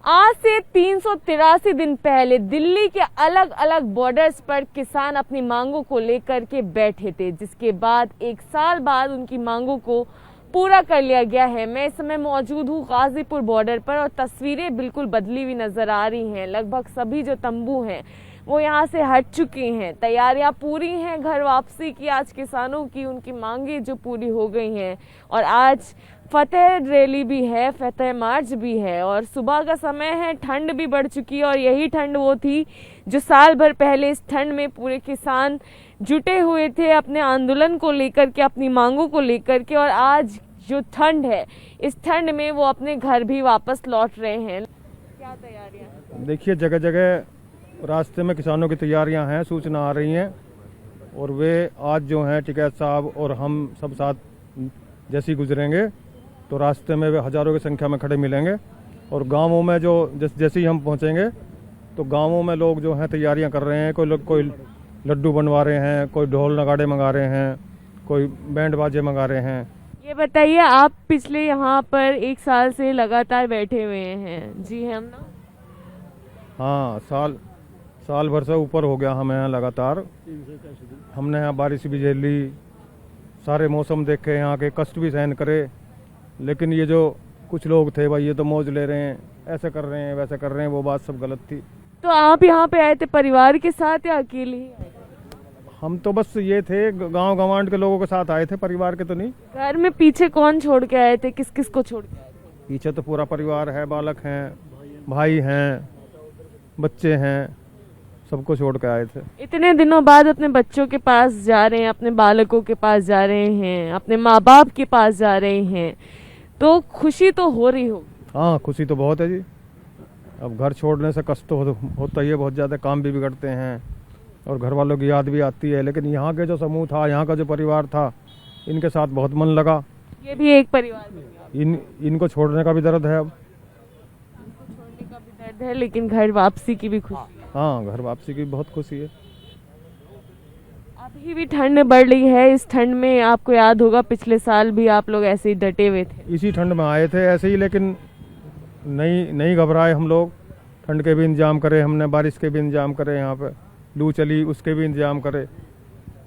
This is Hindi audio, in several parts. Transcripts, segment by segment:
आज से 383 दिन पहले दिल्ली के अलग अलग बॉर्डर्स पर किसान अपनी मांगों को लेकर के बैठे थे, जिसके बाद एक साल बाद उनकी मांगों को पूरा कर लिया गया है। मैं इस समय मौजूद हूँ गाजीपुर बॉर्डर पर और तस्वीरें बिल्कुल बदली हुई नजर आ रही हैं। लगभग सभी जो तंबू हैं वो यहाँ से हट चुके हैं। तैयारियां पूरी हैं घर वापसी की। आज किसानों की उनकी मांगे जो पूरी हो गई हैं और आज फतेह रैली भी है, फतेह मार्च भी है और सुबह का समय है। ठंड भी बढ़ चुकी है और यही ठंड वो थी जो साल भर पहले इस ठंड में पूरे किसान जुटे हुए थे अपने आंदोलन को लेकर के, अपनी मांगों को लेकर के। और आज जो ठंड है, इस ठंड में वो अपने घर भी वापस लौट रहे हैं। क्या तैयारियां? देखिए, जगह जगह रास्ते में किसानों की तैयारियां हैं, सूचना आ रही हैं और वे आज जो हैं टिकैत साहब और हम सब साथ जैसे ही गुजरेंगे तो रास्ते में वे हजारों की संख्या में खड़े मिलेंगे। और गांवों में जो जैसे ही हम पहुंचेंगे तो गांवों में लोग जो हैं तैयारियां कर रहे हैं। कोई लड्डू बनवा रहे हैं, कोई ढोल नगाड़े मंगा रहे हैं, कोई बैंड बाजे मंगा रहे हैं। ये बताइए, आप पिछले यहाँ पर एक साल से लगातार बैठे हुए हैं? जी हम ना, हाँ, साल भर से ऊपर हो गया हमें यहाँ लगातार। हमने यहाँ बारिश भी झेली, सारे मौसम देखे, यहाँ के कष्ट भी सहन करे। लेकिन ये जो कुछ लोग थे भाई, ये तो मौज ले रहे हैं, ऐसे कर रहे हैं, वैसे कर रहे हैं, वो बात सब गलत थी। तो आप यहाँ पे आए थे परिवार के साथ या अकेले ही आए थे? हम तो बस ये थे, गांव गंवांड के लोगों के साथ आए थे, परिवार के तो नहीं। घर में पीछे कौन छोड़ के आए थे? किस किस को छोड़ के आए थे? पीछे तो पूरा परिवार है, बालक हैं, भाई हैं, बच्चे हैं, सबको छोड़ के आए थे। इतने दिनों बाद अपने बच्चों के पास जा रहे हैं, अपने बालकों के पास जा रहे हैं, अपने माँ बाप के पास जा रहे हैं, तो खुशी तो हो रही हो? हाँ, खुशी तो बहुत है जी। अब घर छोड़ने से कष्ट तो होता ही है, बहुत ज़्यादा काम भी बिगड़ते हैं और घर वालों की याद भी आती है। लेकिन यहाँ के जो समूह था, यहाँ का जो परिवार था, इनके साथ बहुत मन लगा। ये भी एक परिवार बन गया। इनको छोड़ने का भी दर्द है, अब छोड़ने का भी दर्द है, लेकिन घर वापसी की भी खुशी। हाँ, घर वापसी की बहुत खुशी है। अभी भी ठंड बढ़ रही है। इस ठंड में आपको याद होगा पिछले साल भी आप लोग ऐसे ही डटे हुए थे। इसी ठंड में आए थे ऐसे ही, लेकिन नहीं घबराए हम लोग। ठंड के भी इंतजाम करे हमने, बारिश के भी इंतजाम करे, यहाँ पे लू चली उसके भी इंतजाम करे।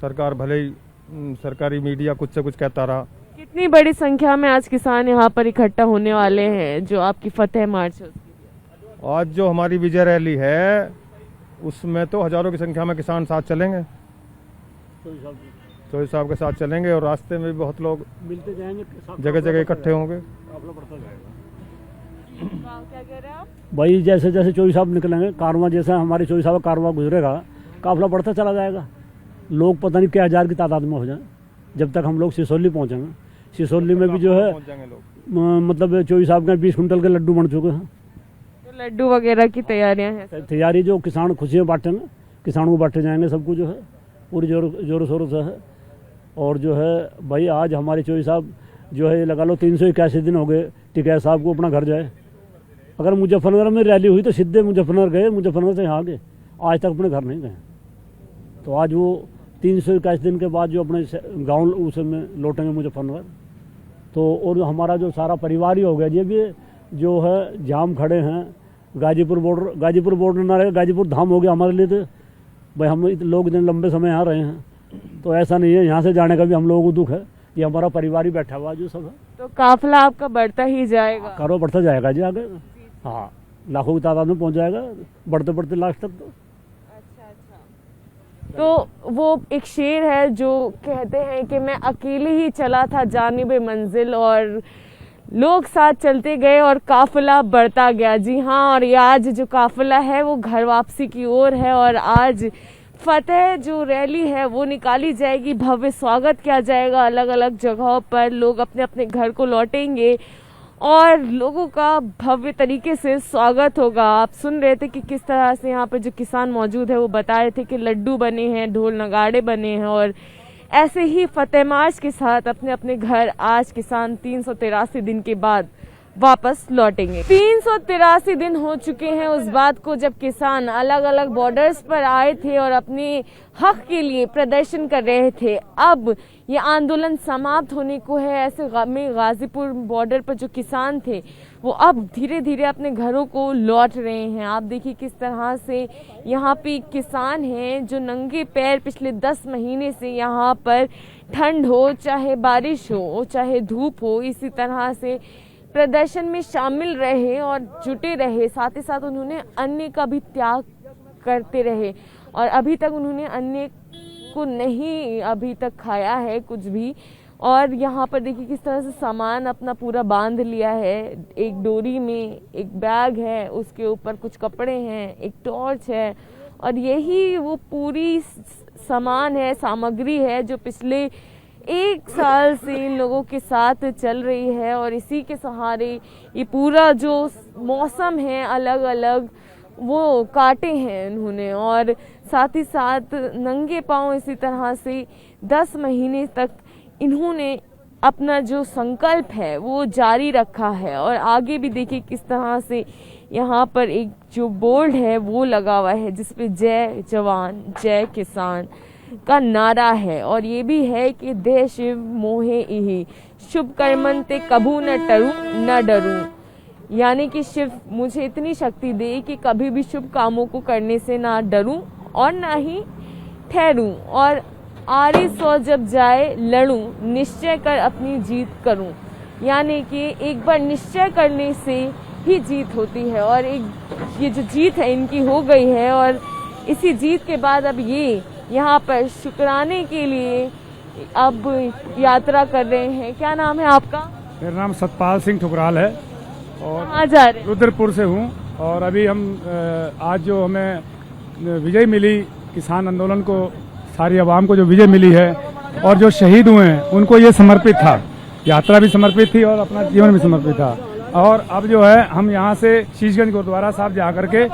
सरकार भले ही सरकारी मीडिया कुछ से कुछ कहता रहा। कितनी बड़ी संख्या में आज किसान यहाँ पर इकट्ठा होने वाले हैं जो आपकी फतेह मार्च है? आज जो हमारी विजय रैली है उसमें तो हजारों की संख्या में किसान साथ चलेंगे, चौधरी साहब के साथ चलेंगे और रास्ते में भी बहुत लोग मिलते जाएंगे, जगह जगह इकट्ठे होंगे। क्या कह रहे हैं आप? भाई जैसे जैसे चौधरी साहब निकलेंगे, कारवां जैसा हमारे चौधरी साहब का कारवां गुजरेगा, काफिला बढ़ता चला जाएगा। लोग पता नहीं क्या हजार की तादाद में हो जाए जब तक हम लोग सिसोली पहुंचेंगे। सिसोली में भी जो है मतलब चौधरी साहब के 20 कुंटल के लड्डू बन चुके हैं। तो लड्डू वगैरह की तैयारियां हैं? तैयारी जो किसान खुशियाँ बांटेंगे, किसानों को बांटे जाएंगे, सबको जो है पूरी जोरों शोरों से है। और जो है भाई आज हमारे चौधरी साहब जो है लगा लो 381 दिन हो गए टिकैत साहब को अपना घर जाए। अगर मुजफ्फरनगर में रैली हुई तो सीधे मुजफ्फरनगर गए, मुजफ्फरनगर से यहाँ गए, आज तक अपने घर नहीं गए। तो आज वो 381 दिन के बाद जो अपने गाँव उस में लौटेंगे मुजफ्फरनगर। तो और हमारा जो सारा परिवार ही हो गया, ये भी जो है जाम खड़े हैं गाजीपुर बॉर्डर ना रहे, गाजीपुर धाम हो गया हमारे लिए। तो भाई हम लोग इतने लंबे समय यहाँ रहे हैं, तो ऐसा नहीं है यहाँ से जाने का भी हम लोगों को दुख है। ये हमारा परिवार ही बैठा हुआ जो सब है। तो काफिला आपका बढ़ता ही जाएगा? कारो बढ़ता जाएगा जी आगे। हाँ, लाखों की तादाद में पहुँच जाएगा, बढ़ते बढ़ते लास्ट तक। तो अच्छा। तो वो एक शेर है जो कहते हैं कि मैं अकेले ही चला था जानिबे मंजिल और लोग साथ चलते गए और काफिला बढ़ता गया। जी हाँ, और ये आज जो काफिला है वो घर वापसी की ओर है और आज फतेह जो रैली है वो निकाली जाएगी, भव्य स्वागत किया जाएगा। अलग अलग जगहों पर लोग अपने अपने घर को लौटेंगे और लोगों का भव्य तरीके से स्वागत होगा। आप सुन रहे थे कि किस तरह से यहाँ पर जो किसान मौजूद है वो बता रहे थे कि लड्डू बने हैं, ढोल नगाड़े बने हैं और ऐसे ही फतेह मार्च के साथ अपने अपने घर आज किसान 383 दिन के बाद वापस लौटेंगे। 383 दिन हो चुके हैं उस बात को जब किसान अलग अलग बॉर्डर्स पर आए थे और अपने हक के लिए प्रदर्शन कर रहे थे। अब ये आंदोलन समाप्त होने को है। ऐसे में गाजीपुर बॉर्डर पर जो किसान थे वो अब धीरे धीरे अपने घरों को लौट रहे हैं। आप देखिए किस तरह से यहाँ पे किसान हैं जो नंगे पैर पिछले 10 महीने से यहाँ पर ठंड हो चाहे बारिश हो चाहे धूप हो इसी तरह से प्रदर्शन में शामिल रहे और जुटे रहे। साथ ही साथ उन्होंने अन्न का भी त्याग करते रहे और अभी तक उन्होंने अन्न को नहीं अभी तक खाया है कुछ भी। और यहाँ पर देखिए किस तरह से सामान अपना पूरा बांध लिया है। एक डोरी में एक बैग है, उसके ऊपर कुछ कपड़े हैं, एक टॉर्च है और यही वो पूरी सामान है, सामग्री है जो पिछले 1 साल से इन लोगों के साथ चल रही है। और इसी के सहारे ये पूरा जो मौसम है अलग अलग वो काटे हैं उन्होंने और साथ ही साथ नंगे पांव इसी तरह से 10 महीने तक इन्होंने अपना जो संकल्प है वो जारी रखा है। और आगे भी देखिए किस तरह से यहाँ पर एक जो बोर्ड है वो लगा हुआ है जिसपे जय जवान जय किसान का नारा है और ये भी है कि देह शिव मोहे इही शुभ कर्मन ते कभू न टरू न डरू, यानी कि शिव मुझे इतनी शक्ति दे कि कभी भी शुभ कामों को करने से ना डरूं और ना ही ठहरूं और आरे 100 जब जाए लड़ूं निश्चय कर अपनी जीत करूं, यानी कि एक बार निश्चय करने से ही जीत होती है। और एक ये जो जीत है इनकी हो गई है और इसी जीत के बाद अब ये यहाँ पर शुक्राने के लिए अब यात्रा कर रहे हैं। क्या नाम है आपका? मेरा नाम सतपाल सिंह ठुकराल है और कहाँ जा रहे हैं? रुद्रपुर से हूँ। और अभी हम आज जो हमें विजय मिली किसान आंदोलन को, सारी आवाम को जो विजय मिली है और जो शहीद हुए हैं उनको ये समर्पित था। यात्रा भी समर्पित थी और अपना जीवन भी समर्पित था। और अब जो है हम यहाँ से शीशगंज गुरुद्वारा साहब जा करके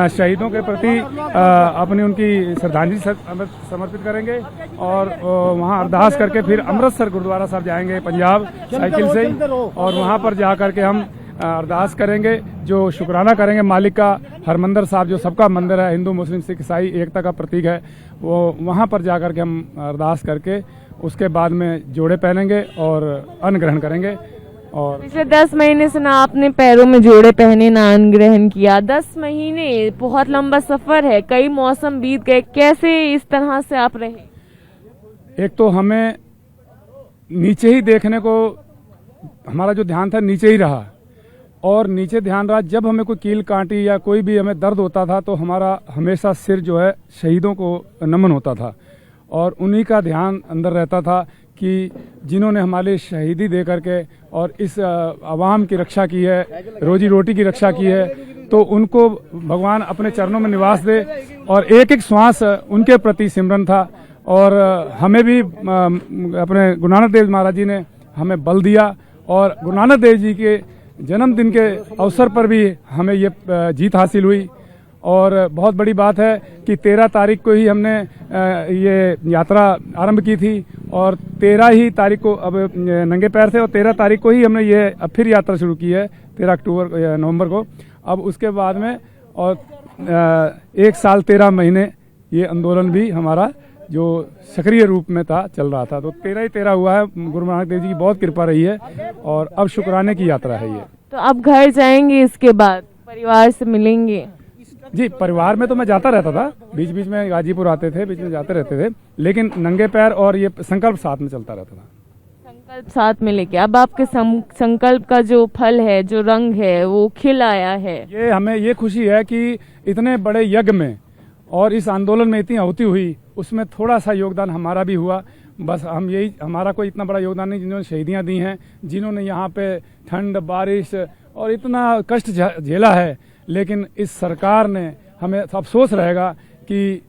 शहीदों के प्रति अपनी उनकी श्रद्धांजलि समर्पित करेंगे और वहाँ अरदास करके फिर अमृतसर गुरुद्वारा साहब जाएंगे पंजाब साइकिल से ही, और वहाँ पर जा करके हम अरदास करेंगे, जो शुक्राना करेंगे मालिक का। हरमंदिर साहब जो सबका मंदिर है, हिंदू मुस्लिम सिख ईसाई एकता का प्रतीक है, वो वहाँ पर जा करके हम अरदास करके उसके बाद में जोड़े पहनेंगे और अन्न ग्रहण करेंगे। और पिछले 10 महीने से ना आपने पैरों में जोड़े पहने ना अन्न ग्रहण किया। 10 महीने बहुत लंबा सफर है, कई मौसम बीत गए, कैसे इस तरह से आप रहे? एक तो हमें नीचे ही देखने को, हमारा जो ध्यान था नीचे ही रहा और नीचे ध्यान रहा। जब हमें कोई कील काटी या कोई भी हमें दर्द होता था तो हमारा हमेशा सिर जो है शहीदों को नमन होता था और उन्हीं का ध्यान अंदर रहता था कि जिन्होंने हमारे शहीदी दे करके और इस आवाम की रक्षा की है, रोजी रोटी की रक्षा की है, तो उनको भगवान अपने चरणों में निवास दे। और एक एक श्वास उनके प्रति सिमरन था। और हमें भी अपने गुरु नानक देव महाराज जी ने हमें बल दिया और गुरु नानक देव जी के जन्मदिन के अवसर पर भी हमें ये जीत हासिल हुई। और बहुत बड़ी बात है कि 13 तारीख को ही हमने ये यात्रा आरंभ की थी और 13 ही तारीख को अब नंगे पैर थे और 13 तारीख को ही हमने ये अब फिर यात्रा शुरू की है 13 नवंबर को। अब उसके बाद में और 1 साल 13 महीने ये आंदोलन भी हमारा जो सक्रिय रूप में था चल रहा था, तो 13 ही 13 हुआ है। गुरु नानक देव जी की बहुत कृपा रही है और अब शुक्राने की यात्रा है ये। तो अब घर जाएंगे, इसके बाद परिवार से मिलेंगे? जी, परिवार में तो मैं जाता रहता था, बीच बीच में गाजीपुर आते थे, बीच में जाते रहते थे, लेकिन नंगे पैर और ये संकल्प साथ में चलता रहता था। संकल्प साथ में लेके अब आपके संकल्प का जो फल है, जो रंग है, वो खिल आया है। ये हमें ये खुशी है कि इतने बड़े यज्ञ में और इस आंदोलन में इतनी आहुति हुई, उसमें थोड़ा सा योगदान हमारा भी हुआ। बस हम यही, हमारा कोई इतना बड़ा योगदान नहीं जिन्होंने शहीदियाँ दी हैं, जिन्होंने यहाँ पे ठंड बारिश और इतना कष्ट झेला है, लेकिन इस सरकार ने हमें अफसोस रहेगा कि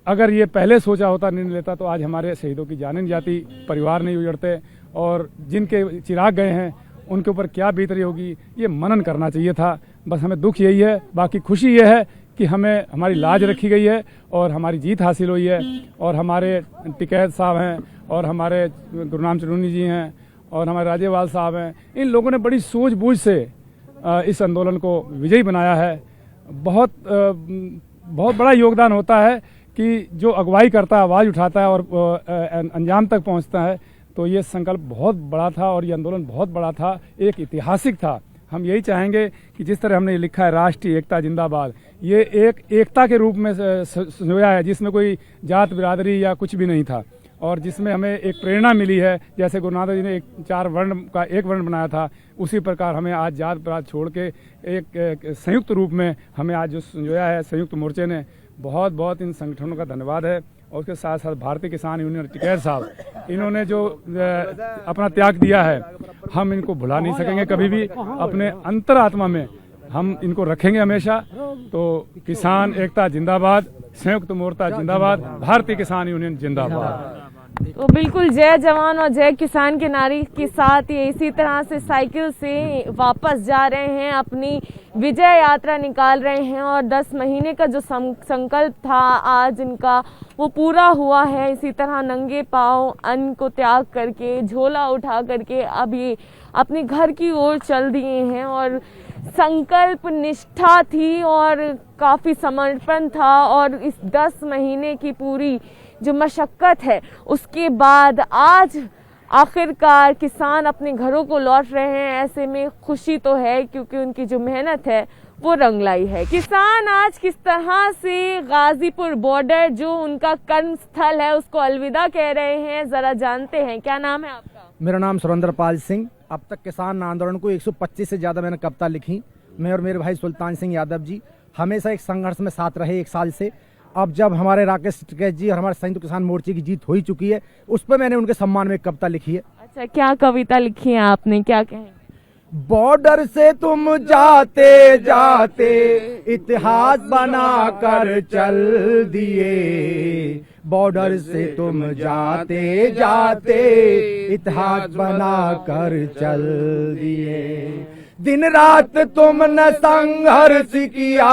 अगर ये पहले सोचा होता, निर्णय लेता, तो आज हमारे शहीदों की जानें नहीं जाती, परिवार नहीं उजड़ते और जिनके चिराग गए हैं उनके ऊपर क्या बीत रही होगी, ये मनन करना चाहिए था। बस हमें दुख यही है, बाकी खुशी ये है कि हमें हमारी लाज रखी गई है और हमारी जीत हासिल हुई है। और हमारे टिकैत साहब हैं और हमारे गुरनाम चरूनी जी हैं और हमारे राजेवाल साहब हैं, इन लोगों ने बड़ी सूझबूझ से इस आंदोलन को विजयी बनाया है। बहुत बड़ा योगदान होता है कि जो अगुवाई करता है, आवाज़ उठाता है और अंजाम तक पहुंचता है, तो ये संकल्प बहुत बड़ा था और ये आंदोलन बहुत बड़ा था, एक ऐतिहासिक था हम यही चाहेंगे कि जिस तरह हमने लिखा है राष्ट्रीय एकता जिंदाबाद, ये एक एकता के रूप में संजोया है जिसमें कोई जात बिरादरी या कुछ भी नहीं था, और जिसमें हमें एक प्रेरणा मिली है। जैसे गुरु नानक जी ने एक 4 वर्ण का एक वर्ण बनाया था, उसी प्रकार हमें आज जात पात छोड़ के एक संयुक्त रूप में हमें आज जो संजोया है संयुक्त मोर्चे ने, बहुत बहुत इन संगठनों का धन्यवाद है। और उसके साथ साथ भारतीय किसान यूनियन टिकैत साहब, इन्होंने जो अपना त्याग दिया है, हम इनको भुला नहीं सकेंगे कभी भी, अपने अंतरात्मा में हम इनको रखेंगे हमेशा। तो किसान एकता जिंदाबाद, संयुक्त मोर्चा जिंदाबाद, भारतीय किसान यूनियन जिंदाबाद। तो बिल्कुल जय जवान और जय किसान के नारे के साथ ये इसी तरह से साइकिल से वापस जा रहे हैं, अपनी विजय यात्रा निकाल रहे हैं। और 10 महीने का जो संकल्प था आज इनका वो पूरा हुआ है। इसी तरह नंगे पांव अन्न को त्याग करके, झोला उठा करके अब ये अपने घर की ओर चल दिए हैं। और संकल्प निष्ठा थी और काफ़ी समर्पण था, और इस 10 महीने की पूरी जो मशक्क़त है उसके बाद आज आखिरकार किसान अपने घरों को लौट रहे हैं। ऐसे में खुशी तो है क्योंकि उनकी जो मेहनत है वो रंग लाई है। किसान आज किस तरह से गाजीपुर बॉर्डर जो उनका कर्म स्थल है उसको अलविदा कह रहे हैं, जरा जानते हैं। क्या नाम है आपका? मेरा नाम सुरेंद्र पाल सिंह। अब तक किसान आंदोलन को 125 से ज़्यादा मैंने कविता लिखी। मैं और मेरे भाई सुल्तान सिंह यादव जी हमेशा एक संघर्ष में साथ रहे 1 साल से। अब जब हमारे राकेश टिकैत जी और हमारे संयुक्त किसान मोर्चे की जीत हो ही चुकी है, उस पर मैंने उनके सम्मान में एक कविता लिखी है। अच्छा, क्या कविता लिखी है आपने, क्या कहें? बॉर्डर से तुम जाते जाते इतिहास बना कर चल दिए, बॉर्डर से तुम जाते जाते इतिहास बना कर चल दिए। दिन रात तुमने संघर्ष किया,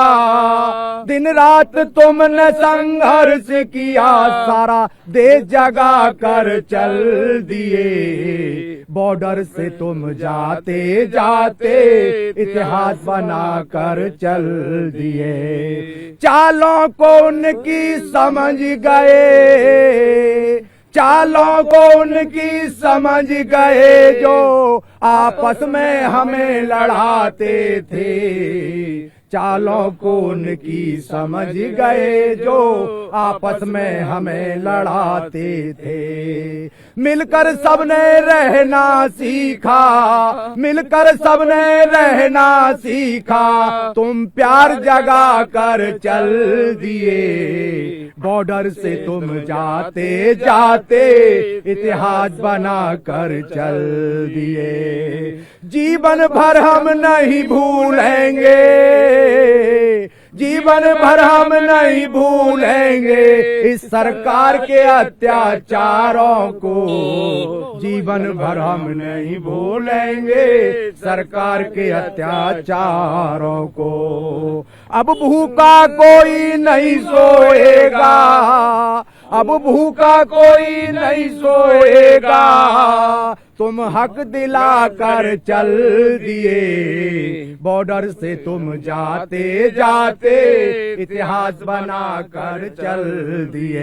दिन रात तुमने संघर्ष किया, सारा देश जगा कर चल दिए, बॉर्डर से तुम जाते जाते इतिहास बना कर चल दिए। चालों को उनकी समझ गए, चालों को उनकी समझ गए, जो आपस में हमें लड़ाते थे। चालों को उनकी समझ गए, जो आपस में हमें लड़ाते थे। मिलकर सबने रहना सीखा, मिलकर सबने रहना सीखा, तुम प्यार जगा कर चल दिए, बॉर्डर से तुम जाते जाते इतिहास बना कर चल दिए। जीवन भर हम नहीं भूलेंगे, जीवन भर हम नहीं भूलेंगे इस सरकार के अत्याचारों को, जीवन भर हम नहीं भूलेंगे सरकार के अत्याचारों को। अब भूखा कोई नहीं सोएगा, अब भूखा कोई नहीं सोएगा, तुम हक दिला कर चल दिए, बॉर्डर से तुम जाते जाते इतिहास बना कर चल दिए।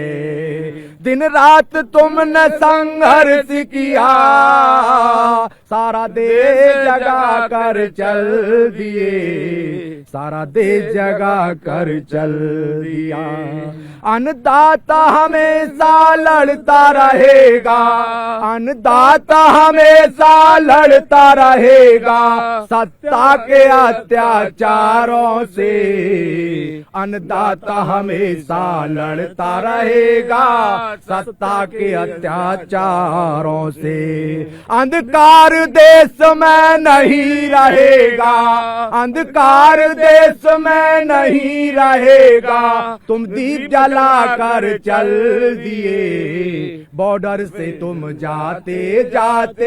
दिन रात तुमने संघर्ष किया, सारा देश जगा कर चल दिए, सारा देश जगा कर चल दिया। अन्नदाता हमेशा लड़ता रहेगा, अन्नदाता हमेशा लड़ता रहेगा, सत्ता के अत्याचारों से, अन्नदाता हमेशा लड़ता रहेगा सत्ता के अत्याचारों से। अंधकार देश में नहीं रहेगा, अंधकार देश में नहीं रहेगा, तुम दीप जला कर चल दिए, बॉर्डर से तुम जाते जाते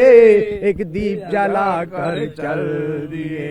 एक दीप जला कर चल दिए।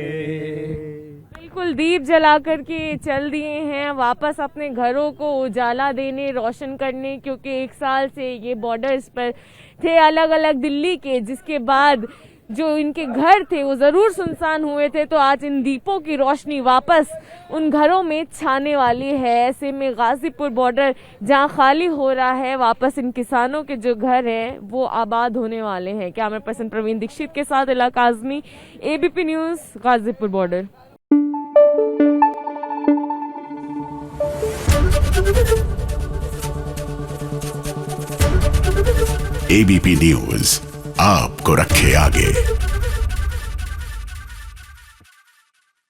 बिल्कुल दीप जला करके चल दिए हैं वापस अपने घरों को उजाला देने, रोशन करने, क्योंकि 1 साल से ये बॉर्डर्स पर थे अलग अलग दिल्ली के, जिसके बाद जो इनके घर थे वो ज़रूर सुनसान हुए थे, तो आज इन दीपों की रोशनी वापस उन घरों में छाने वाली है। ऐसे में गाजीपुर बॉर्डर जहां खाली हो रहा है, वापस इन किसानों के जो घर हैं वो आबाद होने वाले हैं। कैमरा पर्सन प्रवीण दीक्षित के साथ इलाका Azmi, ABP news, Ghazipur border. ABP news आपको रखे आगे।